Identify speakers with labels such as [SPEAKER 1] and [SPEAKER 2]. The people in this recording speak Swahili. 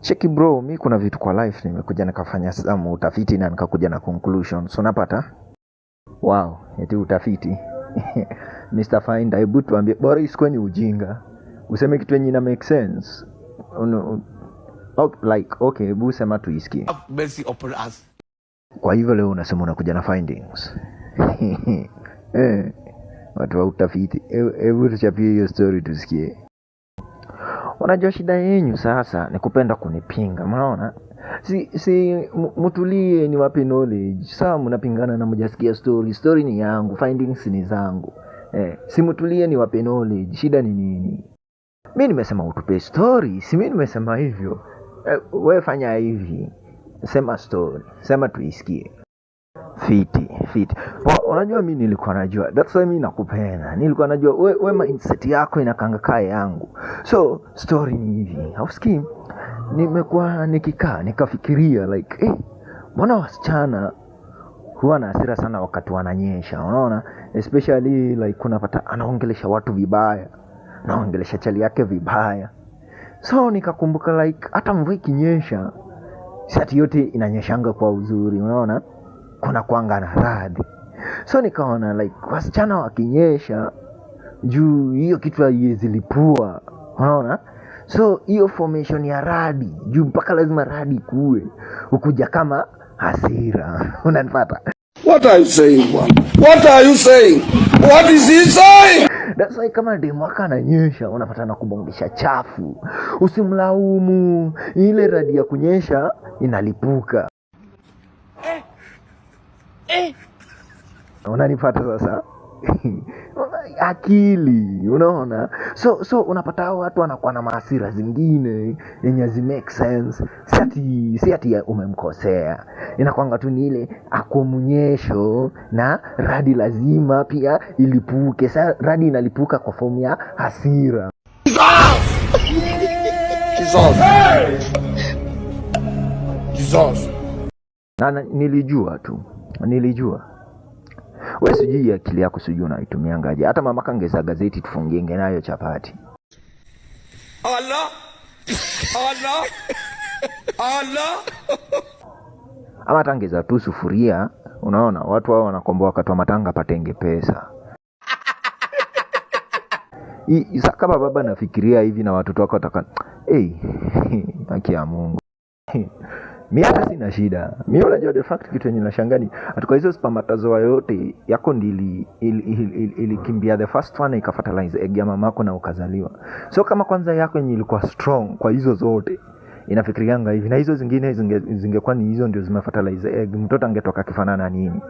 [SPEAKER 1] Cheki bro, mi kuna vitu kwa life nimekuja nikafanya some utafiti na nikakuja na conclusion. So unapata? Wow, eti utafiti. Mr. Find, hebu tuambie bora isikwe ni ujinga. Useme kitu yenye ina make sense. Like okay, hebu sema tuisikie.
[SPEAKER 2] Mercy upon us.
[SPEAKER 1] Kwa hivyo leo unasema unakuja na findings. Watu wa utafiti. Hebu tuchapie hiyo story tusikie. Unajua shida yenyu sasa ni kupenda kunipinga, unaona? Si mtulie niwape knowledge. Sawa mnapingana na mjasikia story. Story ni yangu, findings ni zangu. Si mtulie niwape knowledge. Shida ni nini? Mimi nimesema utupe story, si mimi nimesema hivyo. Wewe fanya hivi. Sema story, sema tuisikie. Fiti. Unajua mimi nilikuwa najua. That's why mimi nakupenda. Nilikuwa najua wewe mindset yako inakanga kaa yangu. So story ni hivi. Hausikii? Nimekuwa nikikaa nikafikiria like mbona wasichana huwa na hasira sana wakati wananyesha, unaona? Especially like unapata anaongelesha watu vibaya. Anaongelesha chali yake vibaya. So nikakumbuka like hata mvua ikinyesha si ati yote inanyeshanga kwa uzuri, unaona? Kuna kuanga na radi. So nikaona like wasichana wakinyesha juu hiyo kitu haiwezi lipua, unaona? So hiyo formation ya radi juu mpaka lazima radi kuwe ukuja kama hasira. Unanipata?
[SPEAKER 3] What are you saying, man? What are you saying? What is he saying?
[SPEAKER 1] That's why kama demu wako ananyesha unapata na kubongesha chafu. Usimlaumu, ile radi ya kunyesha inalipuka. Unanipata sasa? Akili, unaona? So unapata watu wanakuwa na mahasira zingine yenye zi make sense. Si ati umemkosea. Inakuanga tu ni ile akuonyesho na radi lazima pia ilipuke. Sasa radi inalipuka kwa form ya hasira. Jesus. Na nilijua. Wewe sijui akili yako sijui unaitumiangaje. Hata mama kangeza gazeti tufungienge nayo chapati.
[SPEAKER 3] Allah.
[SPEAKER 1] Ama tangeza tu sufuria, unaona? Watu wao wanakomboa wakati wa matanga patenge pesa. Saka baba nafikiria hivi na watoto wako wataka haki ya Mungu. Mimi hata sina shida. Mimi unajua the fact kitu yenye nashangani atakuwa hizo spermatozoa yote yako ndili ilikimbia the first one ikafertilize egg ya mamako na ukazaliwa. So kama kwanza yako yenye ilikuwa strong kwa hizo zote inafikirianga hivi na hizo zingine zingekuwa ni hizo ndio zimefertilize egg, mtoto angetoka kifanana nini?